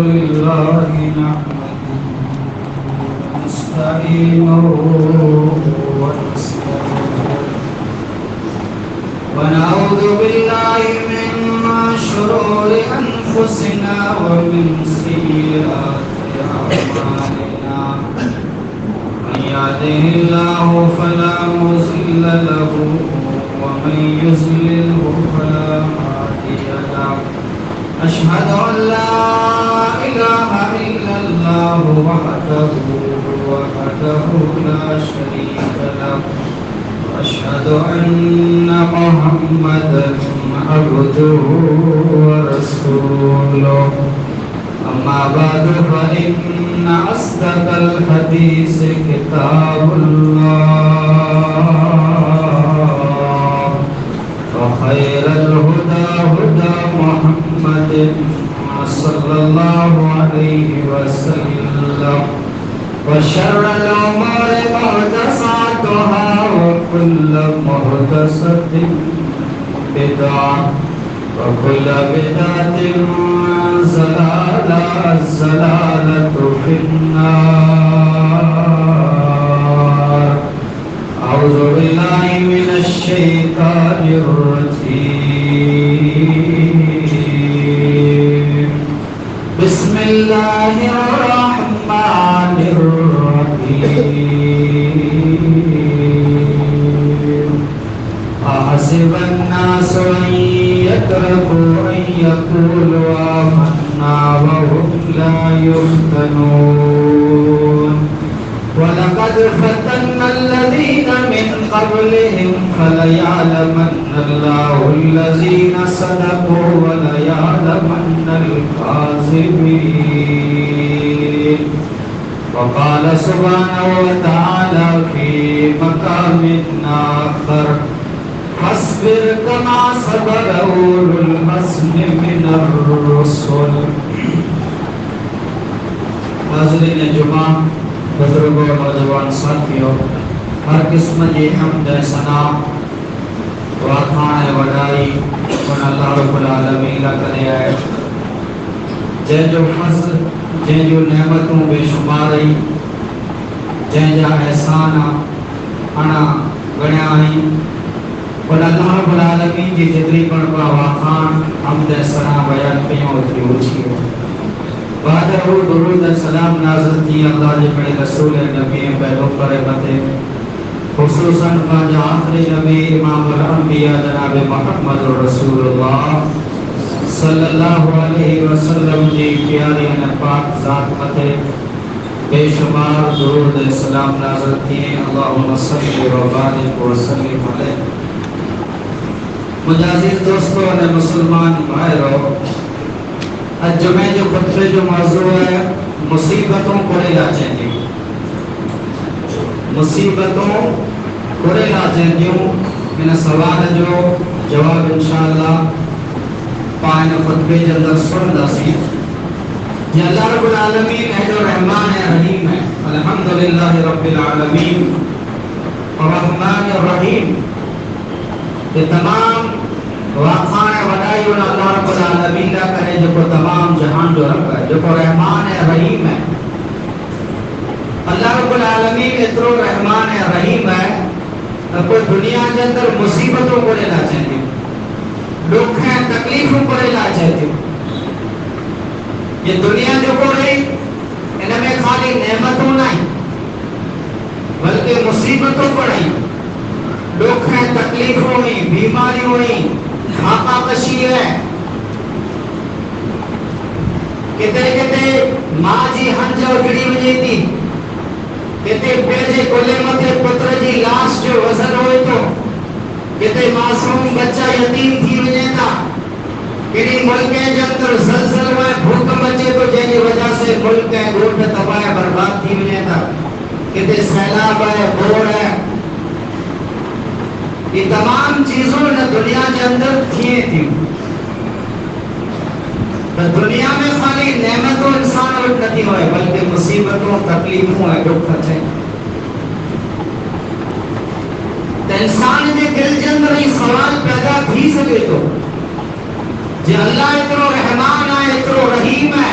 لله نحمده ونستعينه ونستغفره ونعوذ بالله من شرور أنفسنا ومن سيئات أعمالنا من يهده الله فلا مضل له ومن يضلل فلا هادي له أشهد أن لا إله إلا الله وحده لا شريك له وأشهد أن محمدا عبده ورسوله أما بعد فإن أصدق الحديث كتاب الله وخير الهدى هدى محمد صلى الله عليه وسلم وشر الأمور محدثاتها وكل محدثة بدعة وكل بدعة ضلالة في النار. أعوذ بالله من الشيطان الرجيم. بسم الله الرحمن الرحيم. أحسب الناس أن يتركوا أن يقولوا آمنا وهم لا يفتنون ولقد فتنا الذين من قبلهم فليعلمن الله الذين صدقوا وليعلمن الكاذبين. وقال سبحانه وتعالى في مقام آخر فاصبر كما صبر أولو العزم من الرسل. حاضرین جمعہ، بزرگوں اور نوجوان ساتھیوں، ہر قسم کی حمد ثنا واخان وڈائی ان اللہ رب العالمین لا کرے ہے جن جو فضل جن جو نعمتوں بے شمار جن جا احسان انا گنیا ان اللہ رب العالمین کی جتری پڑ پا واخان حمد ثنا بیان کیوں اتری اونچی ہو. بعد درود السلام نازل کی اللہ کے بڑے رسول نبی پیغمبر مدے خصوصاً پنج آخری نبی امام الانبیاء جناب محمد رسول اللہ صلی اللہ علیہ وسلم کی پیاری پاک ذات مدے بے شمار درود السلام نازل کیے. اللہم صلی و بارک وسلم علیہ. مجازر دوستوں نے مسلمان بھائیرو، آج جمعے جو خطبے جو موضوع ہے مصیبتوں کو علاجیں دی، مصیبتوں کو علاجیں دیوں. میں سوال جو جواب انشاءاللہ پائن خطبے کے اندر سن داسی. یہ اللہ رب العالمین ہے جو رحمان رحیم ہے. الحمدللہ رب العالمین الرحمن الرحیم. یہ تمام واخان وڈائی ان اللہ رب العالمین کا کرے جو کو تمام جہان جو رب ہے، جو کو رحمان رحیم ہے. اللہ رب العالمین اترو رحمان رحیم ہے تو کوئی دنیا کے اندر مصیبتوں کو لینا چاہتی، دکھ ہیں تکلیفوں کو لینا چاہتی. یہ دنیا جو کو رہی ان میں خالی نعمتوں نہیں بلکہ مصیبتوں کو رہی، دکھ ہیں تکلیفوں ہوئی، بیماری ہوئی، آقا کشی ہے. کتے کتے ماں جی ہنجو گڑی وجے تھی، کتے پیجے کولے متے پتر جی لاش جو وزن ہوئے تو، کتے معصوم بچہ یتیم تھی وجے تھا. کڑی ملکیں جو اندر زلزل ہوئے بھوک بچے تو جنہی وجہ سے ملک ہے گھوٹ تباہ برباد تھی وجے تھا. کتے سیلاب ہے، بوڑ ہے. یہ تمام چیزوں نے دنیا کے اندر تھیں تھی. دنیا میں خالی نعمتوں انسان اور نہیں ہوئے بلکہ مصیبتوں تکلیفوں ہے دکھ ہے. انسان کے دل کے اندر یہ سوال پیدا تھی سکے تو جی اللہ اترو رحمان ہے، اترو رحیم ہے،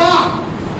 2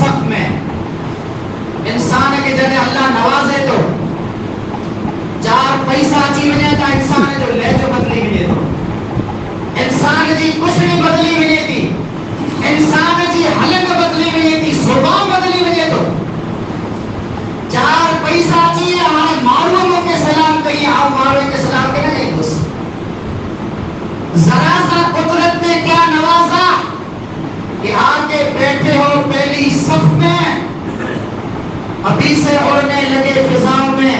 صف میں انسان کے جڑے اللہ نوازے تو چار پیسہ اچھی وجہ تا انسان جو لہجو بدلی وجہ تو انسان جی کچھ نہیں بدلی وجہ تھی انسان جی حلق بدلی وجہ تھی صبح بدلی وجہ تو چار پیسہ اچھی ہمارے معلوموں کے سلام کہیے آپ معلوموں کے سلام کہنا نہیں دوست ذرا سا قدرت نے کیا نوازا کہ آگے بیٹھے ہو پہلی صف میں ابھی سے اڑنے لگے فضاؤں میں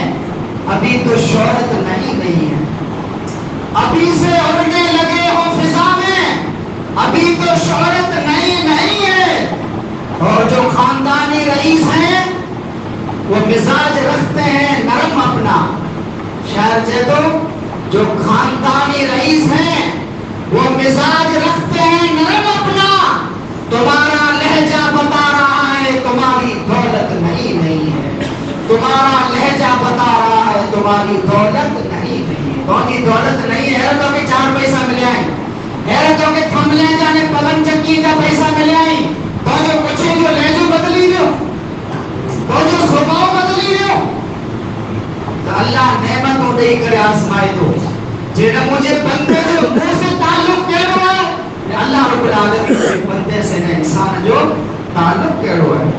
ابھی تو شہرت نہیں ہے ابھی سے اڑنے لگے ہو فضا میں ابھی تو شہرت نہیں ہے اور جو خاندانی رئیس ہیں وہ مزاج رکھتے ہیں نرم اپنا شاید سے تو جو خاندانی رئیس ہیں وہ مزاج رکھتے ہیں نرم اپنا تمہارا لہجہ بتا رہا ہے تمہاری دولت نہیں ہے تمہارا لہجہ بتا رہا ہے تمہاری دولت نہیں ہے کون کی دولت نہیں ہے تو کہ چار پیسہ ملے آئیں حیرتوں کے تھم لے جانے پلنگ چکی کا پیسہ ملے آئیں تو جو کچھ جو لہجو بدلی دو تو جو سباؤ بدلی دو تو اللہ نعمتوں دے کرے آسمائے دو جنہا مجھے بندے جو منہ سے تعلق کر رہا ہے اللہ رب العالمین سے بندے سے نہ انسان جو تعلق کر رہا ہے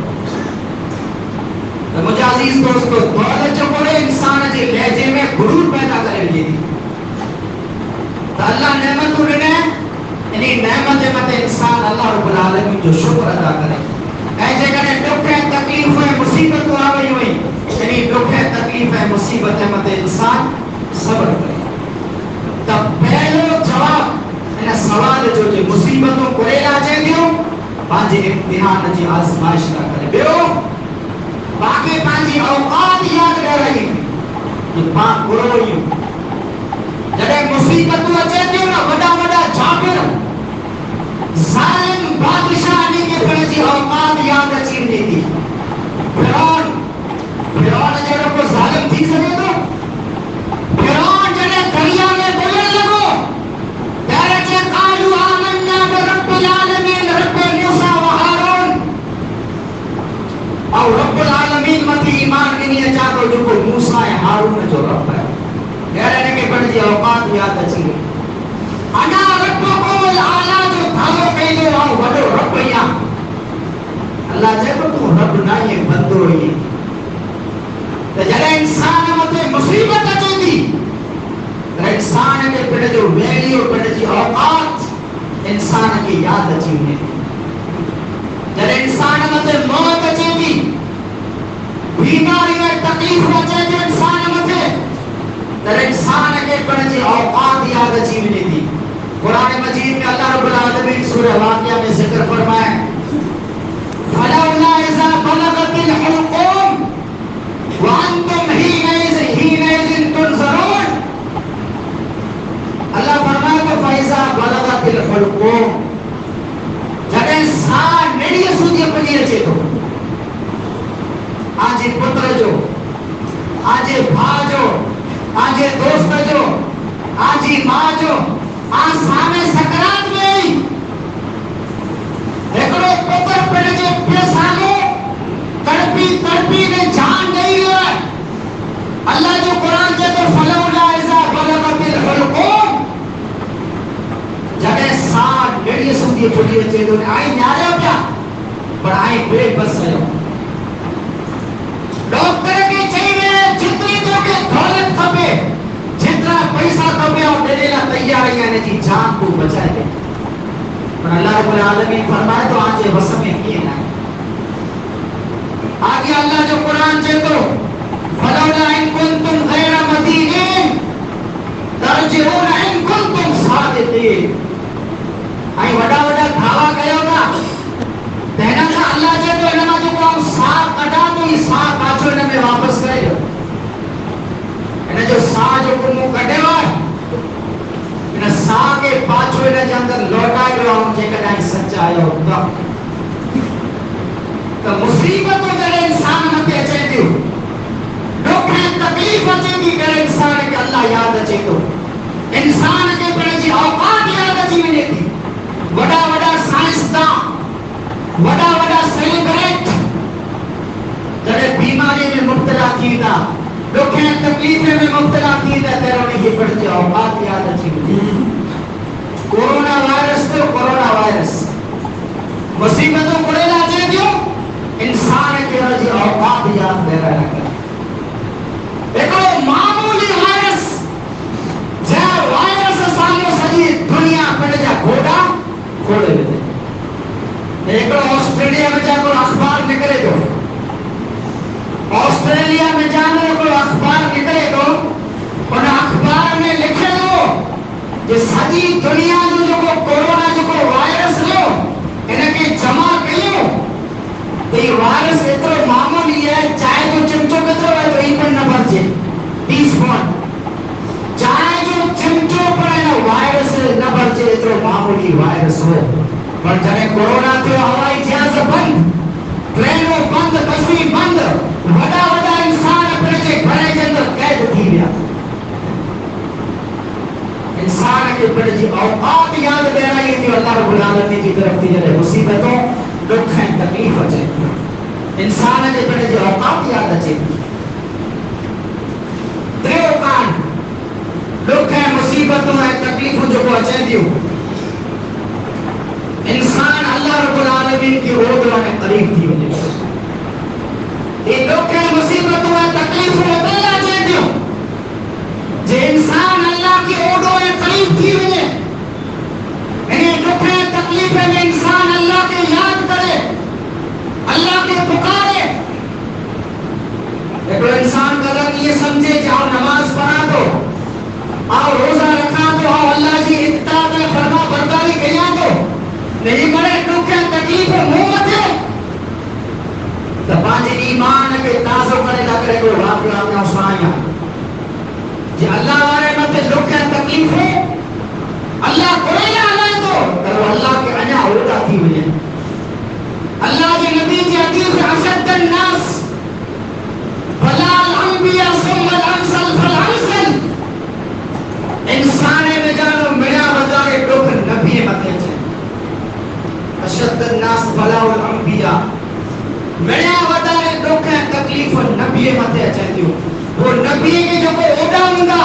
تو مجھے عزیز دوستو دولت جو بڑے انسان جی لہجے میں غرور پیدا کرے لیے دی تو اللہ نعمت انہیں یعنی نعمت انسان اللہ رب العالمین جو شکر ادا کرے ایسے کرے دکھ ہے تکلیف ہے مصیبت تو آ گئی ہوئی یعنی دکھ ہے تکلیف ہے مصیبت ہے مت انسان صبر کرے تب پہلو جواب انہیں سوال جو جی مصیبتوں کو علاجے دیو پانچی امتحان جی آزمائش نہ کرے بیو باقی پانچی اوقات یاد کر رہی کہ پانچ گروہی جڑے مصیبتوں اچھے دیو نا بڑا بڑا جابر ظالم بادشاہ نے کے پانچی اوقات یاد اچھی نہیں دی فرعون جڑے کو ظالم تھی سکے تو فرعون جڑے دریا میں بولن لگو درجے قالوا آمنا برب العالمین رب موسیٰ و ہارون اور رب العالمین متی ایمان کے لیے چاہتا جو کو موسیٰ ہارون جو رب ہے کہنے کے پڑھ دیا اوقات یاد اچھی انا ربکم العالی جو تھالو کہلے آؤ وڈو رب یا اللہ جائے تو رب نہ یہ بندو ہی تو جب انسان مطلب مصیبت اچھی دی انسان کے پڑھ جو ویلیو پڑھ جو اوقات انسان کی یاد اچھی ہوئی جب انسان مطلب موت اچھی دی بیماری میں تکلیف اچھی جو انسان مطلب در انسان کے پڑھ جو اوقات یاد اچھی ہوئی تھی قرآن مجید میں اللہ رب العالمین سورہ واقعہ میں ذکر فرمائے فَلَوْلَا إِذَا بَلَغَتِ الْحُلْقُومِ وَأَنْتُمْ حِينَئِذٍ تُنْظَرُونَ اللہ فرمائے تو فَإِذَا بَلَغَتِ الْحُلْقُومِ جگہ سار نیڑی سوچے پڑی رچے تو آجے پتر جو آجے بھا جو آجے دوست جو آجی ماں جو آج سامنے سکرات میں ہی ایکڑو پتر پڑے جو پیسانو تڑپی نے جان نہیں ہے اللہ جو قرآن کے تو فَلَوْلَا إِذَا بَلَغَتِ الْحُلْقُومِ جگہ ساتھ گڑی سوندی پڑی رچے تو آئی نیارے پیا پر آئی بے بس ہے ڈاکٹر کی چاہیے جتنی تو کہ دولت کھپے جتنا پیسہ کھپے اور دینے تیاریاں نے جی جان کو بچائے گئے پر اللہ رب العالمین فرمائے تو آج یہ وسم میں کیے نا آگے اللہ جو قرآن چاہتو فَلَوْلَا إِن كُنْتُمْ غَيْرَ مَدِينِينَ تَرْجِعُونَ إِن كُنْتُمْ صَادِقِينَ آئی وڈا دھاوا گئے ہوگا تہنا تھا اللہ چاہتو انہا جو کو ہم ساتھ کٹا تو یہ ساتھ آچو انہا میں واپس کرے گا انہا جو ساتھ جو کو مو کٹے ہوئے انہا ساتھ کے پاچو انہا جے اندر لوٹائے گا ہم جے کٹائیں سچا آیا ہوگا تو مصیبت ہو جائے انسان متے اچھے دیو دکھیں تکلیف اچھے دی کرے انسان کے اللہ یاد اچھے تو انسان کے پڑے جی اوقات یاد اچھی میں نہیں تھی وڈا سائنسدان وڈا سیلیبریٹ دکھیں تکلیفیں میں مبتلا تھی تیروں نے یہ پڑھ دیا اوقات یاد اچھی مجھے کورونا وائرس تو کورونا وائرس مصیبتوں پڑے لاجے کیوں انسان کے رجی اوقات یاد دے رہا ہے دیکھو معمولی وائرس جہاں وائرس سامنے سجی دنیا پڑ جا گھوڑا کھوڑے دے دیکھو آسٹریلیا میں جا کوئی اخبار نکلے جو آسٹریلیا میں جانے کوئی اخبار نکلے تو ان اخبار میں لکھے دو کہ سجی دنیا جو کورونا جو وائرس لو انہیں کے جمع کیوں یہ وائرس اتنا معمولی ہے چاہے جو چمچو کترو ہے تو ہی پر نہ بچے 20 پوائنٹ چاہے جو چمچو پر ہے نا وائرس نہ بچے اتنا معمولی وائرس ہو پر جنہیں کورونا تھے ہوائی جہاز بند ٹرینوں بند بسیں بند وڈا وڈا انسان اپنے کے گھرے کے اندر قید تھی گیا انسان کے بڑے جی اوقات یاد دے رہی تھی اللہ رب العالمین کی طرف تھی جلے مصیبتوں دکھ ہیں تکلیف اچھے انسان کے بڑے جی اوقات یاد اچھے دریو کان دکھ ہیں مصیبتوں ہیں تکلیفوں جو کو اچھے دیو انسان اللہ رب العالمین کی عہدوں میں قریب تھی وجہ یہ دکھ ہیں مصیبتوں ہیں تکلیفوں میں بلا اچھے دیو جو انسان اللہ کی عہدوں میں قریب تھی وجہ انہیں دکھ ہیں تکلیفیں میں انسان اللہ کے یاد کرے اللہ کے پکارے ایک انسان کا اگر یہ سمجھے کہ آؤ نماز پڑھا دو آؤ روزہ رکھا دو آؤ اللہ کی اطاعت میں فرما برداری کیا دو نہیں بڑے دکھ ہیں تکلیفیں محمد ہے تو پانچ ایمان کے تازو کرے نہ کرے کوئی واقعہ آپ نے سنایا جی اللہ والے مت دکھ ہیں تکلیفیں اللہ کوئی نہ آئے تو کرو اللہ کے انیا ہوتا تھی مجھے اللہ کے نبی کی حدیث اشد الناس بلا الانبیاء ثم الامثل فالامثل انسان میں جانو میرا بازار دکھ نبی متے چھے اشد الناس بلا الانبیاء میرا بازار دکھ تکلیف نبی متے چھے دیو وہ نبی کے جو کو اوڈا ہوندا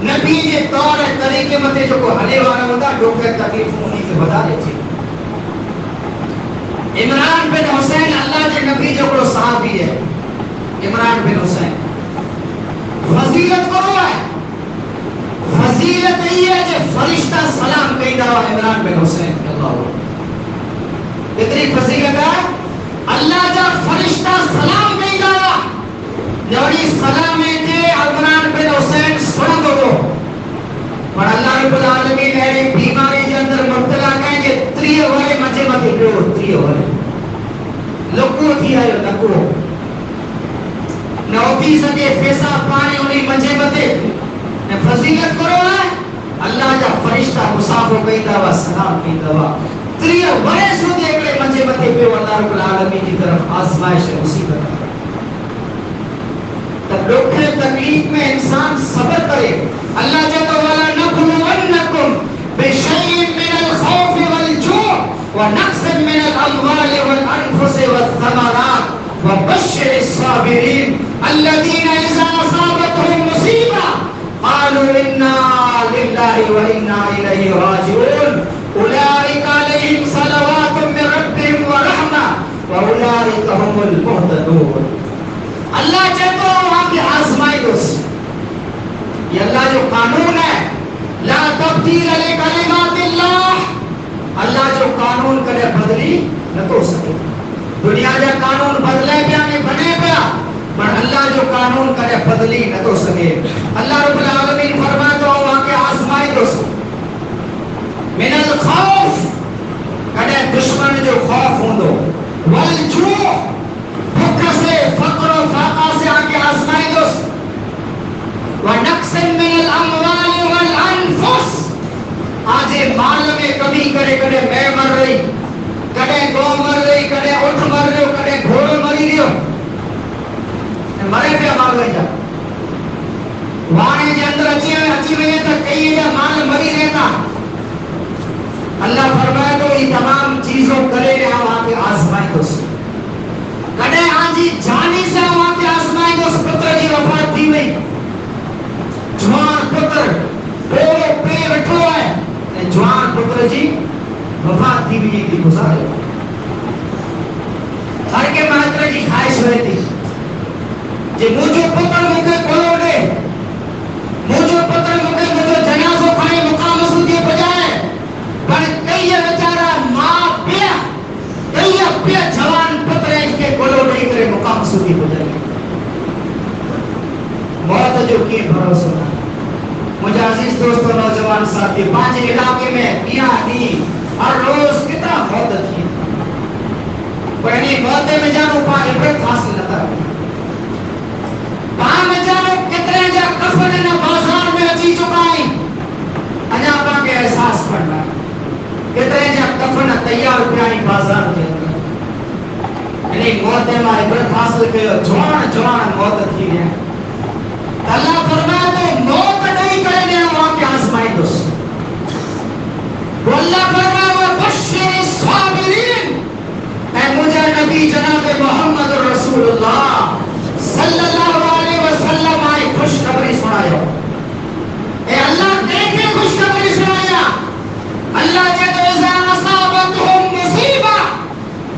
نبی کے طور طریقے متے جو کو ہلے والا ہوندا دکھ تکلیف ہونی سے بتا دے چھے عمران بن حسین اللہ کے نبی جو کو صحابی ہے عمران بن حسین فضیلت کرو ہے فضیلت یہ ہے کہ فرشتہ سلام کہی دعا عمران بن حسین اللہ اتنی فضیلت ہے اللہ جا فرشتہ سلام کہی دعا جوڑی سلام ہے کہ عمران بن حسین سن دو پر اللہ رب العالمین ہے بیماری کے اندر مبتلا کہیں کہ تریہ ہوئے مجھے مجھے پیو تریہ ہوئے لکو تھی آئے لکو نوکی سکے فیسا پانی انہیں مجھے مجھے فضیلت کرو ہے اللہ جا فرشتہ مصافو کئی دعویٰ سلام کئی دعویٰ تریہ ہوئے سو دیکھلے مجھے مجھے پیو اللہ رب العالمین کی طرف آزمائش مصیبت تب دکھ تکلیف میں انسان صبر کرے اللہ جل وعلا نبلونکم بشیء من الخوف والجوع ونقص من الاموال والانفس والثمرات وبشر الصابرين الذين اذا اصابتهم مصيبه قالوا انا لله وانا اليه راجعون اولئك عليهم صلوات من ربهم ورحمه واولئك هم المهتدون اللہ چاہتا ہوں وہاں کی آزمائی دوست یہ اللہ جو قانون ہے لا تبدیل علی کلمات اللہ اللہ جو قانون کرے بدلی نہ تو سکے دنیا جا قانون بدلے پیا نہیں بنے پیا پر اللہ جو قانون کرے بدلی نہ تو سکے اللہ رب العالمین فرماتا ہوں وہاں کی آزمائی دوست من الخوف کہنے دشمن جو خوف ہوں دو والجوع بھوک سے فقر و فاقہ سے آگے آزمائی دوست وَنَقْسٍ مِّنَ الْأَمْوَالِ وَالْأَنفُسِ آج مال میں کبھی کرے کرے میں مر رہی کڑے گو مر رہی کڑے اٹھ مر رہے ہو کڑے گھوڑے مری رہے ہو مرے پہ مال رہی جا وانے کے اندر اچھی ہوئی تک کئی جا مال مری رہتا اللہ فرمائے تو یہ تمام چیزوں کرے رہا وہاں کے آزمائی دوست کڑے آجی جانی سے وہاں کے آزمائی دوست اس پتر کی وفات تھی وئی جوان پتر بولو پے وٹھو ہے جوان پتر جی وفات تھی وئی کی گزارے ہر کے ماتر کی خواہش ہوئی تھی کہ مجھے پتر مجھے کھولو دے مجھے پتر مجھے جنازو کھائے مقام سودی بجائے پر کئی بیچارہ ماں پیا کئی پیا جوان پتر اس کے کھولو نہیں کرے مقام سودی بجائے موت جو کی بھروسہ مجھے عزیز دوستوں نوجوان ساتھی 5 علاقے میں کیا نہیں ہر روز کتنا موت تھی پہلی موتے میں جانو پا عبرت حاصل نہ کر پا میں جانو کتنے جا کفن نہ بازار میں اچھی چکائی انجا پا کے احساس کرنا کتنے جا کفن تیار پیائی بازار کے اندر یعنی موتے میں عبرت حاصل کے جوان موت تھی ہے اللہ فرمایا تو موت نہیں کرے گے وہاں کے آسمائی دوست وہ اللہ فرمایا وہ بشر الصابرین اے مجھے نبی جناب محمد رسول اللہ صلی اللہ علیہ وسلم آئی خوشخبری سنایا اے اللہ دیکھے خوشخبری سنایا اللہ جدو اذا اصابتهم مصیبہ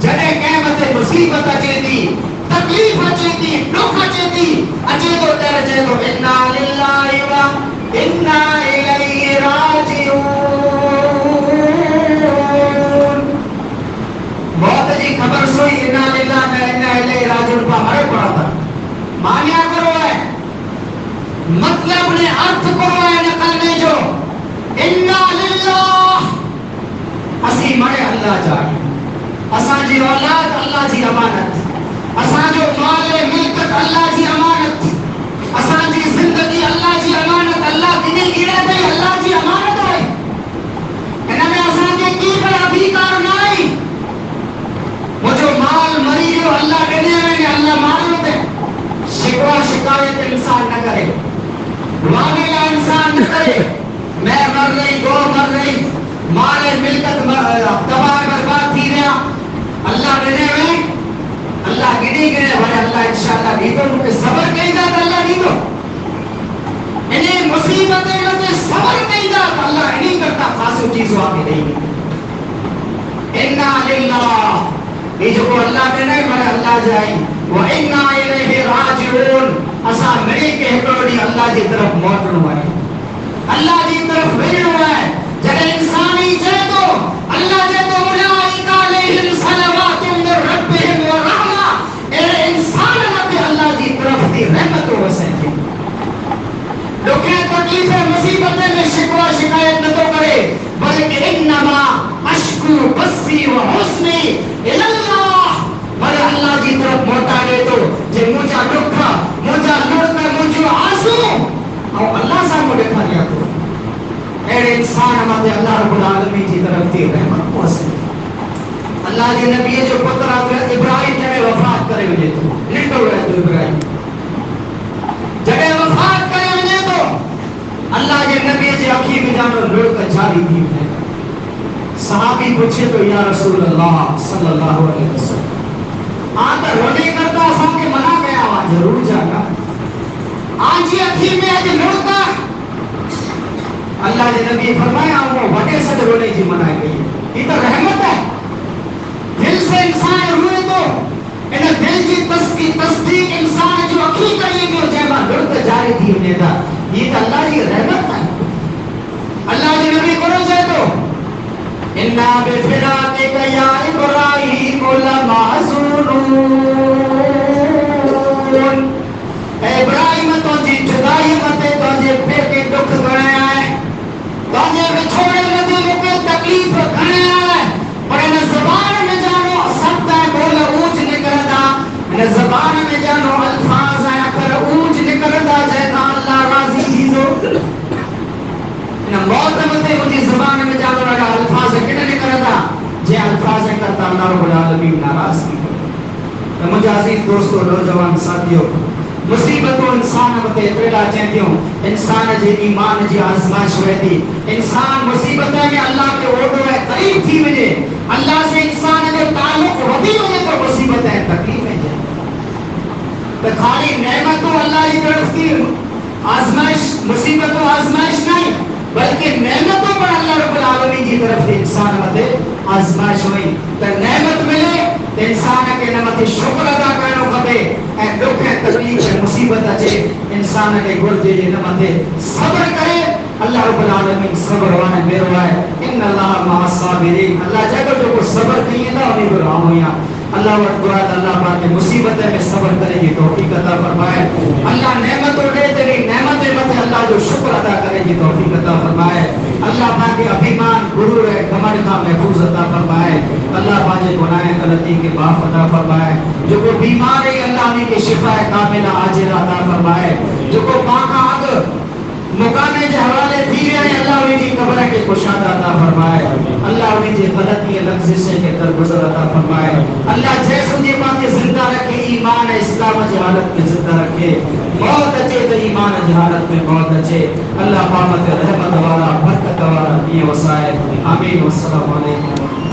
جنہیں قیمت مصیبت اچھے دی تکلیف اچھے دی دکھ اچھے دی اچھے تو درجے تو انا للہ و انا الیہ راجعون موت جی خبر سوئی انا للہ و انا الیہ راجعون پا ہمارے پڑا تھا مانیا کرو ہے مطلب نے ارتھ کرو ہے نقل میں جو انا للہ اسی مرے اللہ جائے اساں جی اولاد اللہ جی امانت اساں جو مال ملکت اللہ جی امانت اساں جی زندگی اللہ جی امانت اللہ دنی گرے دے اللہ جی امانت ہے انہاں میں اساں کے کی پر ادھیکار نہیں مجھے مال مری جو اللہ دینے میں اللہ مال دے شکوہ شکایت انسان نہ کرے معاملہ انسان نہ کرے میں مر رہی دو مر رہی مال ملکت تباہ برباد تھی رہا اللہ دینے میں اللہ گنے گنے بھائی اللہ انشاءاللہ نہیں تو مجھے صبر کہیں جاتا اللہ نہیں تو انہیں مصیبتیں لگے صبر کہیں جاتا اللہ نہیں کرتا خاصو چیزوں آگے نہیں اِنَّا لِلَّهِ یہ جو اللہ کے نہیں بھائی اللہ جائیں وَإِنَّا إِلَيْهِ رَاجِعُونَ اسا میرے کہکڑی اللہ جی طرف موٹن ہوئے اللہ جی طرف بھیڑ ہوئے جب انسانی جائے تو اللہ جائے تو اولئک علیہم صلوات من ربہم ورحمہ اے انسان نبی اللہ جی طرف دی رحمت و وسعت لوگیں تکلیفیں مصیبتیں میں شکوہ شکایت نہ تو کرے بلکہ انما اشکو بسی و حسنی الاللہ بلے اللہ جی طرف موٹا گئے تو جے مجھا دکھا مجھا لڑکا مجھا آنسو اور اللہ صاحب کو دیکھا لیا تو اے انسان ہمارے اللہ رب العالمین کی طرف دی رحمت پہنچے اللہ جی نبی جو پتر ابراہیم جب وفات کرے ہوئے تو نکل رہے تو ابراہیم جب وفات کرے ہوئے تو اللہ جی نبی جی اکھی میں جانو لڑ کر جاری دی ہے صحابی پوچھے تو یا رسول اللہ صلی اللہ علیہ وسلم آتا رونے کرتا سب کے منع گیا آواز ضرور جاگا آج یہ اکھی میں آج لڑتا اللہ نے نبی فرمایا وہ وٹے سے رونے جی منع گئی یہ تو رحمت ہے دل سے انسان روئے تو انہیں دل کی تصدیق انسان جو اکھی کریے گی اور جیبا لڑتا جاری دی انہیں دا یہ تو اللہ کی رحمت ہے اللہ نے نبی کرو جائے تو اِنَّا بِفِرَاقِكَ يَا إِبْرَاهِيمُ لَمَحْزُونُونَ اے ابراہیم تو جی جدائی متے تو جی پھر کے دکھ گنے آئے تو جی بچھوڑے متے مکے تکلیف گنے آئے پر انہیں زبان میں جانو سب ہے بولا اوچ نکلتا انہیں زبان میں جانو الفاظ آیا کر اوچ نکلتا جیتا اللہ راضی چیزو انہیں موت متے مجھے زبان میں جانو لگا الفاظ کنے نکلتا جے الفاظ کرتا اللہ رب العالمین ناراض کی مجھے عزیز دوستو نوجوان ساتھیوں مصیبتوں انسان متے پیدا چاہتیوں انسان جے ایمان جی آزمائش ہوئے تھی انسان مصیبتیں میں اللہ کے اوڑو ہے قریب تھی مجھے اللہ سے انسان جو تعلق ربی ہوئے تو مصیبتیں تکلیفیں جائیں تو خالی نعمتوں اللہ کی طرف کی آزمائش مصیبتوں آزمائش نہیں بلکہ نعمتوں پر اللہ رب العالمین کی طرف سے انسان مدے آزمائش ہوئی تو نعمت ملے تو انسان کے نعمت شکر ادا کرنا کھپے اے دکھ ہے تکلیف ہے مصیبت اچے انسان کے گرد جی نعمت صبر کرے اللہ رب العالمین صبر وانے میرو ہے ان اللہ مع الصابرین اللہ جگہ جو کو صبر کیے نا انہیں کو رام ہویا اللہ وقت اللہ پاک مصیبت میں صبر کرے گی توفیق عطا فرمائے اللہ نعمت دے تیری نعمت اللہ جو شکر ادا کرے گی توفیق عطا فرمائے اللہ پاک ابھیمان غرور ہے گھمنڈ کا محفوظ عطا فرمائے اللہ پاک گناہ غلطی کے معاف عطا فرمائے جو کو بیمار ہے اللہ نے کی شفا کاملہ عاجلہ عطا فرمائے جو کو پاک آگ مقامے جو حوالے تھی رہے ہیں اللہ انہیں کی قبرہ کے کشادہ عطا فرمائے اللہ انہیں جی غلطی لفظ کے درگزر عطا فرمائے اللہ جیسے جی پاک زندہ رکھے ایمان اسلام جہالت میں زندہ رکھے موت اچے تو ایمان جہالت میں موت اچے اللہ پاک رحمت والا برکت والا یہ وسائل آمین والسلام علیکم